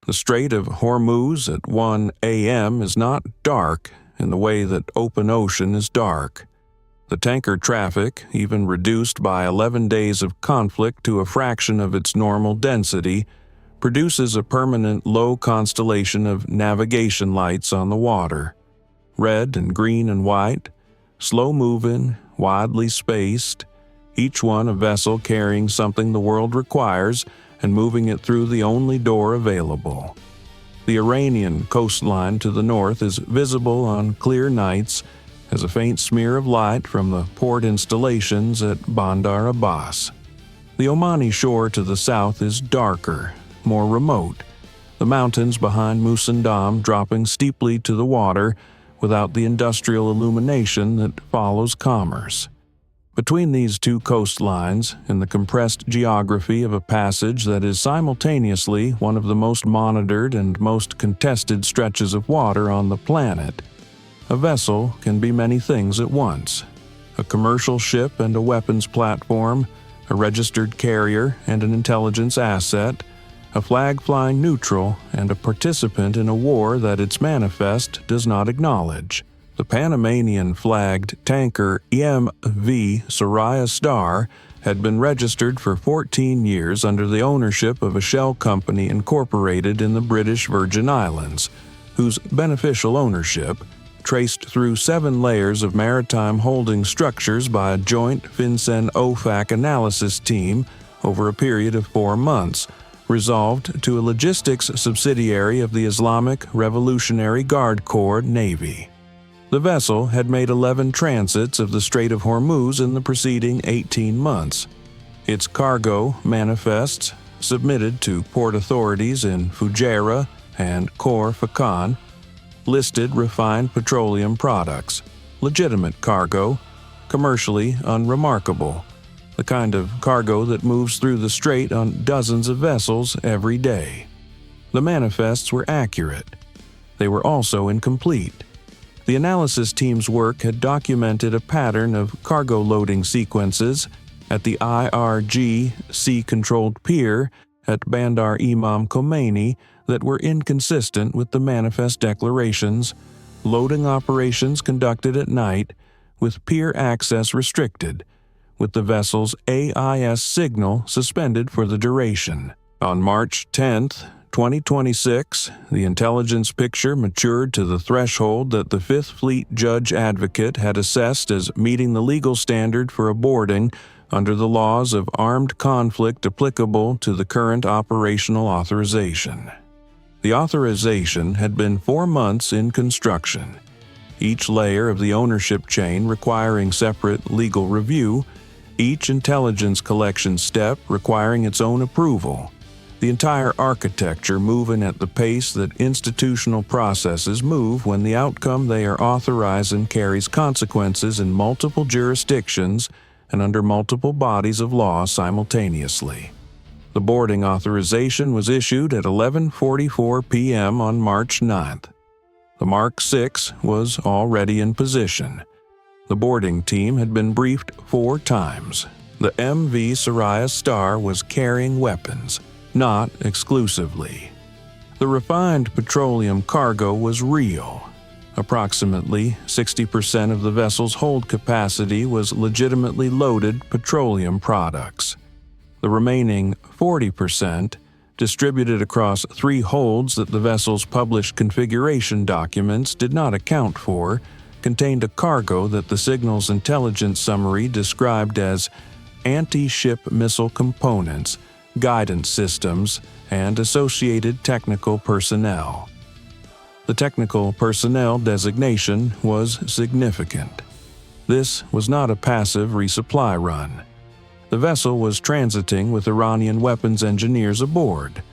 The Strait of Hormuz at 1 a.m. is not dark in the way that open ocean is dark. The tanker traffic, even reduced by 11 days of conflict to a fraction of its normal density, produces a permanent low constellation of navigation lights on the water. Red and green and white, slow-moving, widely spaced, each one a vessel carrying something the world requires and moving it through the only door available. The Iranian coastline to the north is visible on clear nights as a faint smear of light from the port installations at Bandar Abbas. The Omani shore to the south is darker, more remote, the mountains behind Musandam dropping steeply to the water without the industrial illumination that follows commerce. Between these two coastlines, in the compressed geography of a passage that is simultaneously one of the most monitored and most contested stretches of water on the planet, a vessel can be many things at once: a commercial ship and a weapons platform, a registered carrier and an intelligence asset, a flag flying neutral, and a participant in a war that its manifest does not acknowledge. The Panamanian-flagged tanker MV Soraya Star had been registered for 14 years under the ownership of a shell company incorporated in the British Virgin Islands, whose beneficial ownership, traced through 7 layers of maritime holding structures by a joint FinCEN-OFAC analysis team over a period of 4 months, resolved to a logistics subsidiary of the Islamic Revolutionary Guard Corps Navy. The vessel had made 11 transits of the Strait of Hormuz in the preceding 18 months. Its cargo manifests, submitted to port authorities in Fujairah and Khor Fakkan, listed refined petroleum products, legitimate cargo, commercially unremarkable, the kind of cargo that moves through the strait on dozens of vessels every day. The manifests were accurate. They were also incomplete. The analysis team's work had documented a pattern of cargo loading sequences at the IRGC-controlled pier at Bandar Imam Khomeini that were inconsistent with the manifest declarations, loading operations conducted at night, with pier access restricted, with the vessel's AIS signal suspended for the duration. On March 10, 2026, the intelligence picture matured to the threshold that the Fifth Fleet Judge Advocate had assessed as meeting the legal standard for a boarding under the laws of armed conflict applicable to the current operational authorization. The authorization had been 4 months in construction, each layer of the ownership chain requiring separate legal review, each intelligence collection step requiring its own approval, the entire architecture moving at the pace that institutional processes move when the outcome they are authorizing carries consequences in multiple jurisdictions and under multiple bodies of law simultaneously. The boarding authorization was issued at 11:44 p.m. on March 9th. The Mark 6 was already in position. The boarding team had been briefed 4 times. The MV Soraya Star was carrying weapons, not exclusively. The refined petroleum cargo was real. Approximately 60% of the vessel's hold capacity was legitimately loaded petroleum products. The remaining 40%, distributed across 3 holds that the vessel's published configuration documents did not account for, contained a cargo that the signal's intelligence summary described as anti-ship missile components, guidance systems, and associated technical personnel. The technical personnel designation was significant. This was not a passive resupply run. The vessel was transiting with Iranian weapons engineers aboard,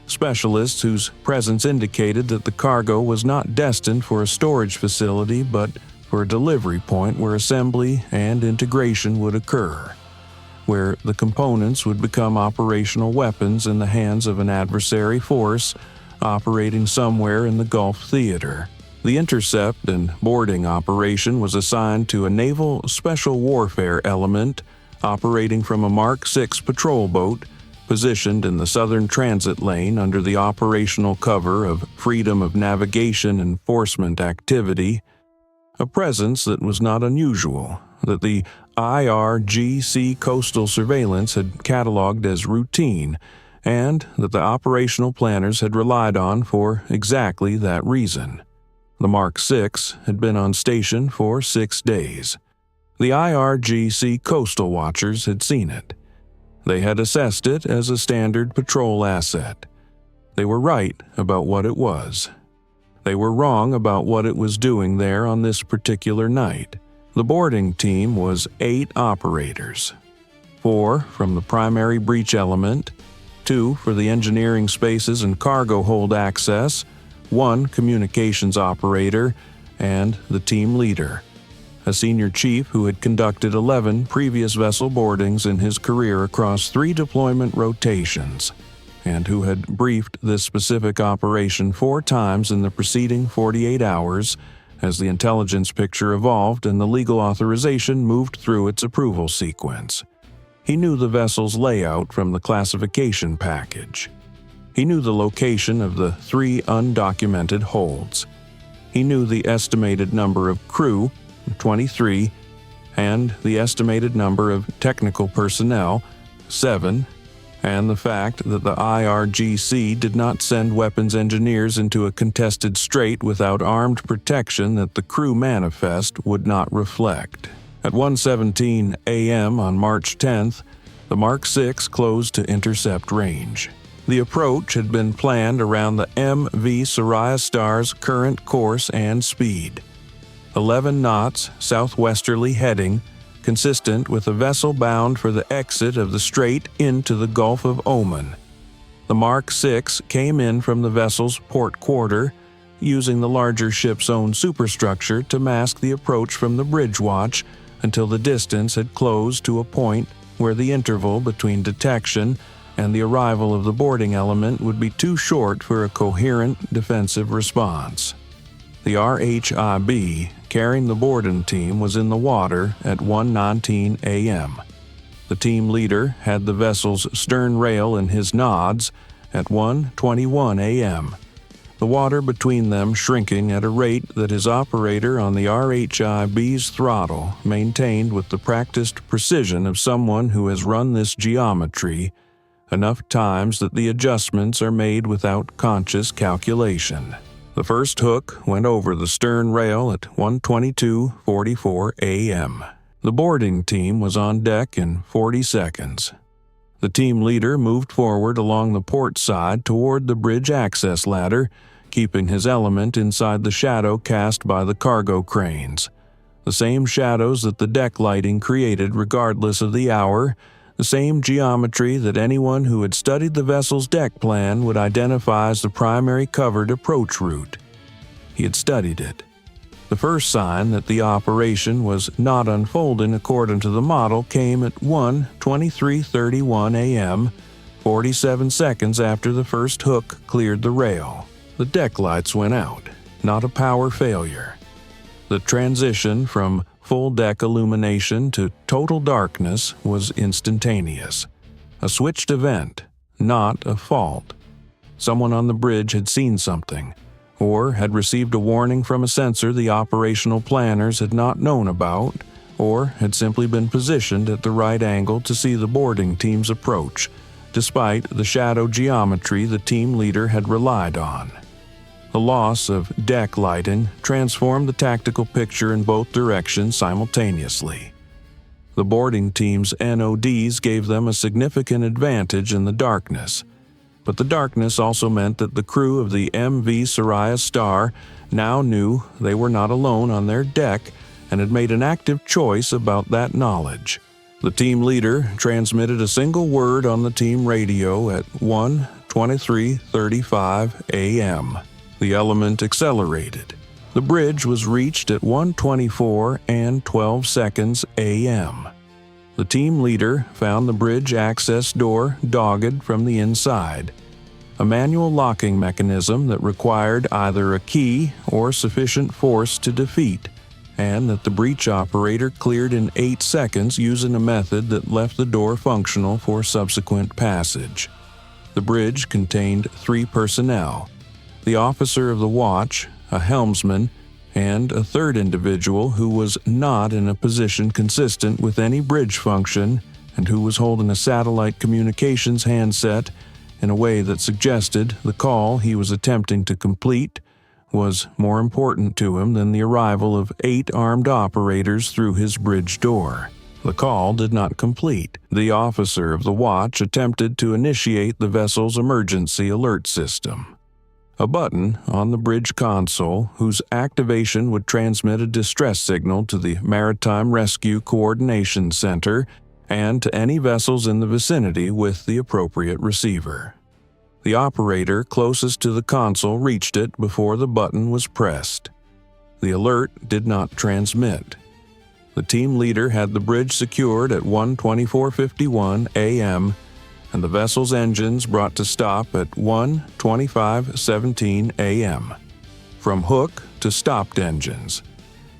specialists whose presence indicated that the cargo was not destined for a storage facility but for a delivery point where assembly and integration would occur, where the components would become operational weapons in the hands of an adversary force operating somewhere in the Gulf theater. The intercept and boarding operation was assigned to a Naval Special Warfare element operating from a Mark 6 patrol boat positioned in the southern transit lane under the operational cover of Freedom of Navigation enforcement activity, a presence that was not unusual, that the IRGC coastal surveillance had cataloged as routine, and that the operational planners had relied on for exactly that reason. The Mark VI had been on station for 6 days. The IRGC coastal watchers had seen it. They had assessed it as a standard patrol asset. They were right about what it was. They were wrong about what it was doing there on this particular night. The boarding team was 8 operators. 4 from the primary breach element, 2 for the engineering spaces and cargo hold access, 1 communications operator, and the team leader, a senior chief who had conducted 11 previous vessel boardings in his career across 3 deployment rotations, and who had briefed this specific operation 4 times in the preceding 48 hours as the intelligence picture evolved and the legal authorization moved through its approval sequence. He knew the vessel's layout from the classification package. He knew the location of the 3 undocumented holds. He knew the estimated number of crew, 23, and the estimated number of technical personnel, 7, and the fact that the IRGC did not send weapons engineers into a contested strait without armed protection that the crew manifest would not reflect. At 1:17 a.m. on March 10th, the Mark VI closed to intercept range. The approach had been planned around the MV Soraya Star's current course and speed. 11 knots southwesterly heading, consistent with a vessel bound for the exit of the strait into the Gulf of Oman. The Mark VI came in from the vessel's port quarter, using the larger ship's own superstructure to mask the approach from the bridge watch until the distance had closed to a point where the interval between detection and the arrival of the boarding element would be too short for a coherent defensive response. The RHIB carrying the boarding team was in the water at 1:19 a.m. The team leader had the vessel's stern rail in his nods at 1:21 a.m., the water between them shrinking at a rate that his operator on the RHIB's throttle maintained with the practiced precision of someone who has run this geometry enough times that the adjustments are made without conscious calculation. The first hook went over the stern rail at 1:22:44 a.m. The boarding team was on deck in 40 seconds. The team leader moved forward along the port side toward the bridge access ladder, keeping his element inside the shadow cast by the cargo cranes. The same shadows that the deck lighting created regardless of the hour, the same geometry that anyone who had studied the vessel's deck plan would identify as the primary covered approach route. He had studied it. The first sign that the operation was not unfolding according to the model came at 1:23:31 a.m., 47 seconds after the first hook cleared the rail. The deck lights went out, not a power failure. The transition from full deck illumination to total darkness was instantaneous. A switched event, not a fault. Someone on the bridge had seen something, or had received a warning from a sensor the operational planners had not known about, or had simply been positioned at the right angle to see the boarding team's approach, despite the shadow geometry the team leader had relied on. The loss of deck lighting transformed the tactical picture in both directions simultaneously. The boarding team's NODs gave them a significant advantage in the darkness, but the darkness also meant that the crew of the MV Soraya Star now knew they were not alone on their deck and had made an active choice about that knowledge. The team leader transmitted a single word on the team radio at 1:23:35 a.m. The element accelerated. The bridge was reached at 1:24:12 a.m. The team leader found the bridge access door dogged from the inside, a manual locking mechanism that required either a key or sufficient force to defeat, and that the breach operator cleared in 8 seconds using a method that left the door functional for subsequent passage. The bridge contained 3 personnel: the officer of the watch, a helmsman, and a third individual who was not in a position consistent with any bridge function and who was holding a satellite communications handset in a way that suggested the call he was attempting to complete was more important to him than the arrival of 8 armed operators through his bridge door. The call did not complete. The officer of the watch attempted to initiate the vessel's emergency alert system. A button on the bridge console, whose activation would transmit a distress signal to the Maritime Rescue Coordination Center and to any vessels in the vicinity with the appropriate receiver. The operator closest to the console reached it before the button was pressed. The alert did not transmit. The team leader had the bridge secured at 1:24:51 a.m. and the vessel's engines brought to stop at 1:25:17 a.m. From hook to stopped engines,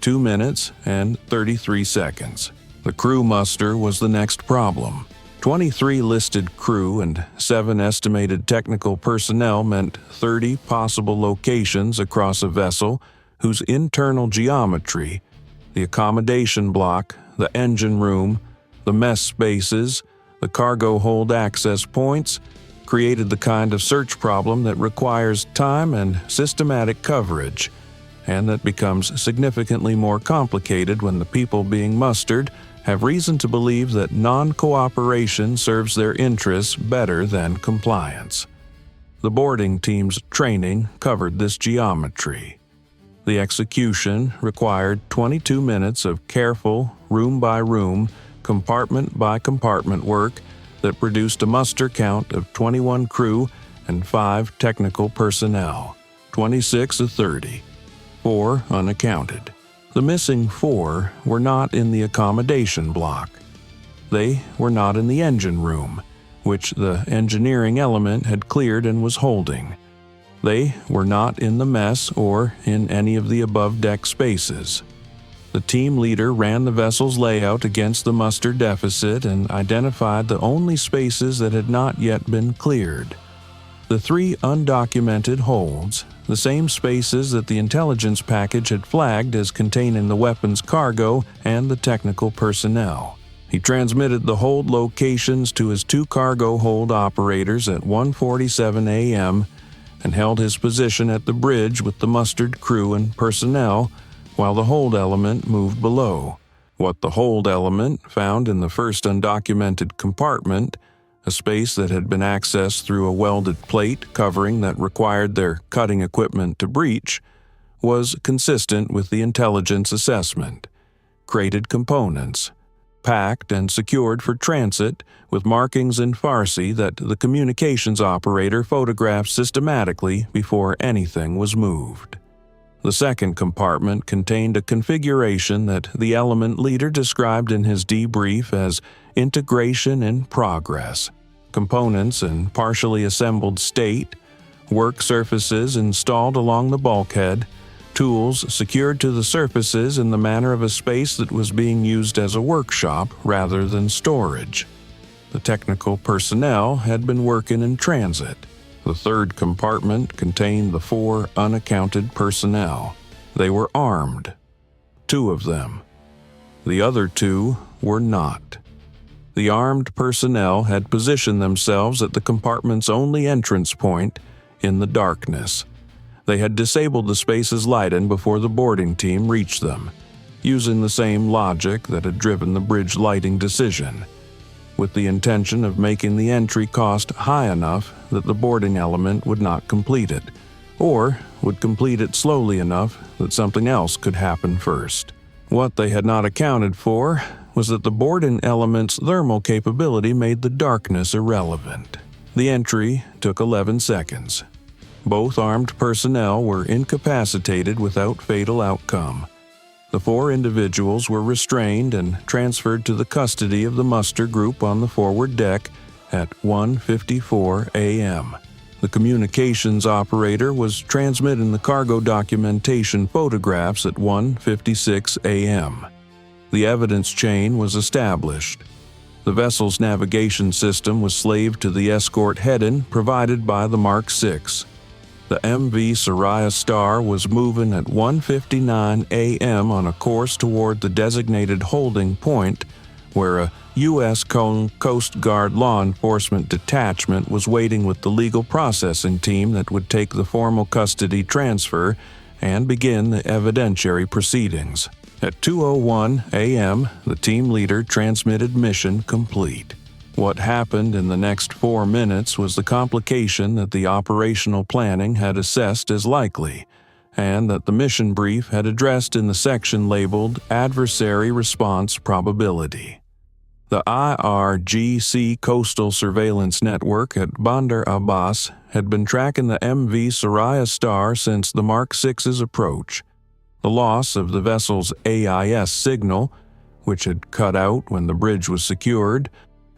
2 minutes and 33 seconds. The crew muster was the next problem. 23 listed crew and 7 estimated technical personnel meant 30 possible locations across a vessel whose internal geometry, the accommodation block, the engine room, the mess spaces, the cargo hold access points, created the kind of search problem that requires time and systematic coverage, and that becomes significantly more complicated when the people being mustered have reason to believe that non-cooperation serves their interests better than compliance. The boarding team's training covered this geometry. The execution required 22 minutes of careful, room-by-room, compartment-by-compartment work that produced a muster count of 21 crew and 5 technical personnel, 26 of 30, 4 unaccounted. The missing 4 were not in the accommodation block. They were not in the engine room, which the engineering element had cleared and was holding. They were not in the mess or in any of the above-deck spaces. The team leader ran the vessel's layout against the muster deficit and identified the only spaces that had not yet been cleared. The 3 undocumented holds, the same spaces that the intelligence package had flagged as containing the weapons cargo and the technical personnel. He transmitted the hold locations to his 2 cargo hold operators at 1:47 a.m. and held his position at the bridge with the mustered crew and personnel while the hold element moved below. What the hold element found in the first undocumented compartment, a space that had been accessed through a welded plate covering that required their cutting equipment to breach, was consistent with the intelligence assessment. Crated components, packed and secured for transit with markings in Farsi that the communications operator photographed systematically before anything was moved. The second compartment contained a configuration that the element leader described in his debrief as integration in progress. Components in partially assembled state, work surfaces installed along the bulkhead, tools secured to the surfaces in the manner of a space that was being used as a workshop rather than storage. The technical personnel had been working in transit. The third compartment contained the 4 unaccounted personnel. They were armed, 2 of them. The other 2 were not. The armed personnel had positioned themselves at the compartment's only entrance point, in the darkness. They had disabled the spaces lighted before the boarding team reached them, using the same logic that had driven the bridge lighting decision, with the intention of making the entry cost high enough that the boarding element would not complete it, or would complete it slowly enough that something else could happen first. What they had not accounted for was that the boarding element's thermal capability made the darkness irrelevant. The entry took 11 seconds. Both armed personnel were incapacitated without fatal outcome. The 4 individuals were restrained and transferred to the custody of the muster group on the forward deck at 1:54 a.m. The communications operator was transmitting the cargo documentation photographs at 1:56 a.m. The evidence chain was established. The vessel's navigation system was slaved to the escort heading provided by the Mark VI. The MV Soraya Star was moving at 1:59 a.m. on a course toward the designated holding point, where a U.S. Coast Guard law enforcement detachment was waiting with the legal processing team that would take the formal custody transfer and begin the evidentiary proceedings. At 2:01 a.m., the team leader transmitted mission complete. What happened in the next 4 minutes was the complication that the operational planning had assessed as likely, and that the mission brief had addressed in the section labeled Adversary Response Probability. The IRGC Coastal Surveillance Network at Bandar Abbas had been tracking the MV Soraya Star since the Mark VI's approach. The loss of the vessel's AIS signal, which had cut out when the bridge was secured,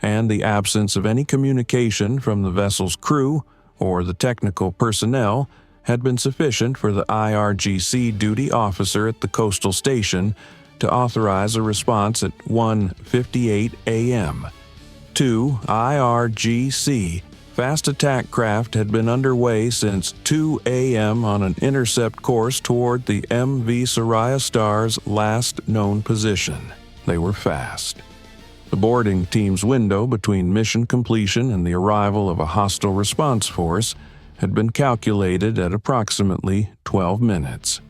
and the absence of any communication from the vessel's crew or the technical personnel had been sufficient for the IRGC duty officer at the coastal station to authorize a response at 1:58 a.m. 2 IRGC fast attack craft had been underway since 2 a.m. on an intercept course toward the MV Soraya Star's last known position. They were fast. The boarding team's window between mission completion and the arrival of a hostile response force had been calculated at approximately 12 minutes.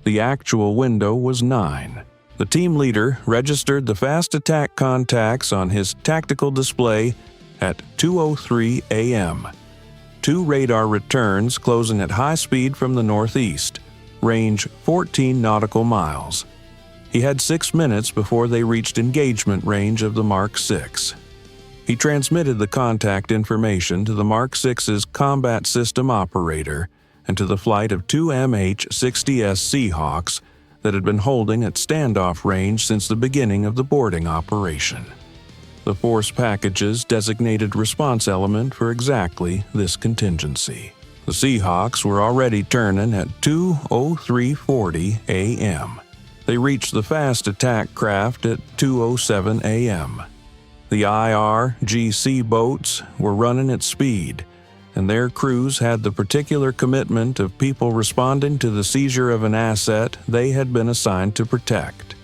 The actual window was 9. The team leader registered the fast attack contacts on his tactical display at 2:03 a.m. 2 radar returns closing at high speed from the northeast, range 14 nautical miles. He had 6 minutes before they reached engagement range of the Mark VI. He transmitted the contact information to the Mark VI's combat system operator and to the flight of 2 MH-60S Seahawks that had been holding at standoff range since the beginning of the boarding operation. The force packages designated response element for exactly this contingency. The Seahawks were already turning at 2:03:40 a.m. They reached the fast attack craft at 2:07 a.m. The IRGC boats were running at speed, and their crews had the particular commitment of people responding to the seizure of an asset they had been assigned to protect.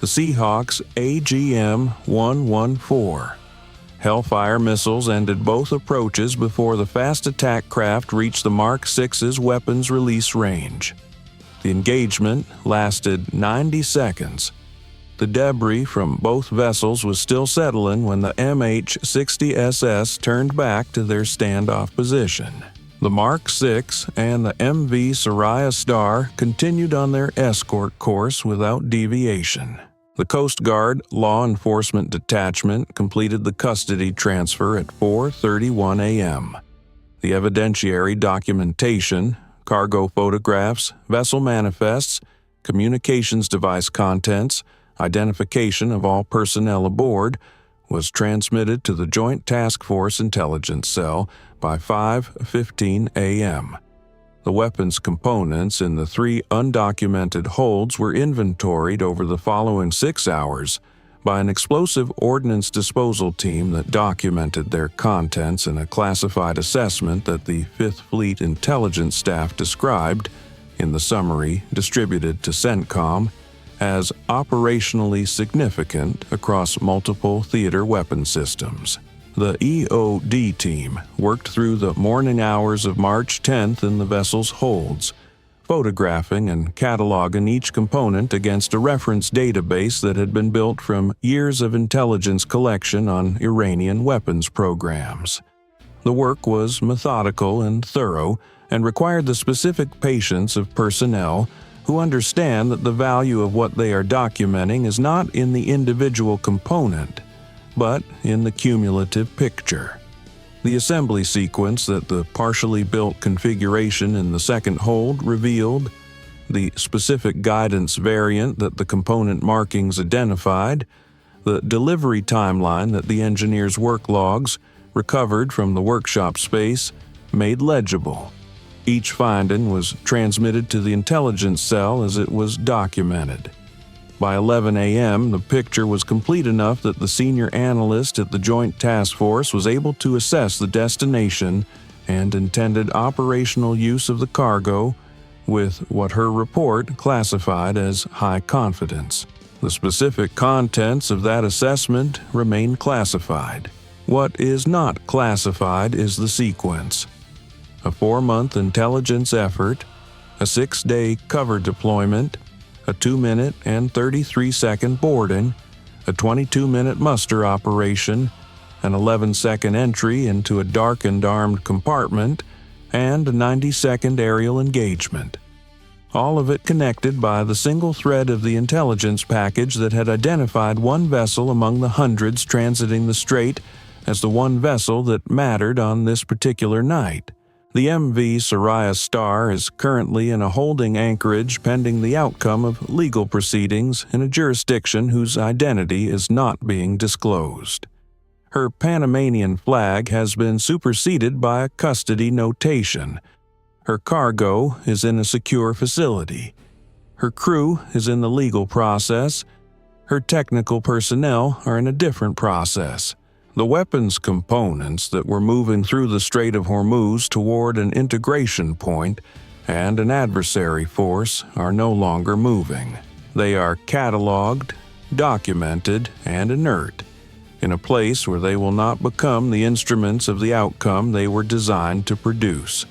The Seahawks AGM-114. Hellfire missiles ended both approaches before the fast attack craft reached the Mark VI's weapons release range. The engagement lasted 90 seconds. The debris from both vessels was still settling when the MH-60SS turned back to their standoff position. The Mark VI and the MV Soraya Star continued on their escort course without deviation. The Coast Guard Law Enforcement Detachment completed the custody transfer at 4:31 a.m. The evidentiary documentation, cargo photographs, vessel manifests, communications device contents, identification of all personnel aboard, was transmitted to the Joint Task Force Intelligence Cell by 5:15 a.m. The weapons components in the 3 undocumented holds were inventoried over the following 6 hours by an explosive ordnance disposal team that documented their contents in a classified assessment that the Fifth Fleet intelligence staff described, in the summary distributed to CENTCOM, as operationally significant across multiple theater weapon systems. The EOD team worked through the morning hours of March 10th in the vessel's holds, photographing and cataloging each component against a reference database that had been built from years of intelligence collection on Iranian weapons programs. The work was methodical and thorough and required the specific patience of personnel who understand that the value of what they are documenting is not in the individual component, but in the cumulative picture. The assembly sequence that the partially built configuration in the second hold revealed, the specific guidance variant that the component markings identified, the delivery timeline that the engineer's work logs, recovered from the workshop space, made legible. Each finding was transmitted to the intelligence cell as it was documented. By 11 a.m., the picture was complete enough that the senior analyst at the Joint Task Force was able to assess the destination and intended operational use of the cargo, with what her report classified as high confidence. The specific contents of that assessment remain classified. What is not classified is the sequence: a 4-month intelligence effort, a 6-day cover deployment, a 2-minute and 33-second boarding, a 22-minute muster operation, an 11-second entry into a darkened armed compartment, and a 90-second aerial engagement. All of it connected by the single thread of the intelligence package that had identified one vessel among the hundreds transiting the strait as the one vessel that mattered on this particular night. The MV Soraya Star is currently in a holding anchorage pending the outcome of legal proceedings in a jurisdiction whose identity is not being disclosed. Her Panamanian flag has been superseded by a custody notation. Her cargo is in a secure facility. Her crew is in the legal process. Her technical personnel are in a different process. The weapons components that were moving through the Strait of Hormuz toward an integration point and an adversary force are no longer moving. They are cataloged, documented, and inert, in a place where they will not become the instruments of the outcome they were designed to produce.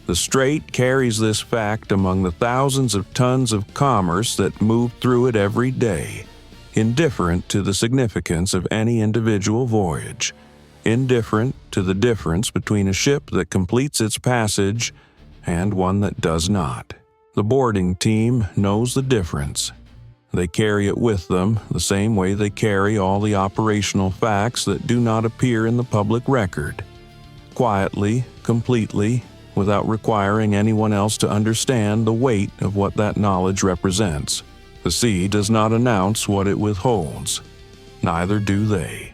The Strait carries this fact among the thousands of tons of commerce that move through it every day, indifferent to the significance of any individual voyage, indifferent to the difference between a ship that completes its passage and one that does not. The boarding team knows the difference. They carry it with them the same way they carry all the operational facts that do not appear in the public record. Quietly, completely, without requiring anyone else to understand the weight of what that knowledge represents. The sea does not announce what it withholds. Neither do they.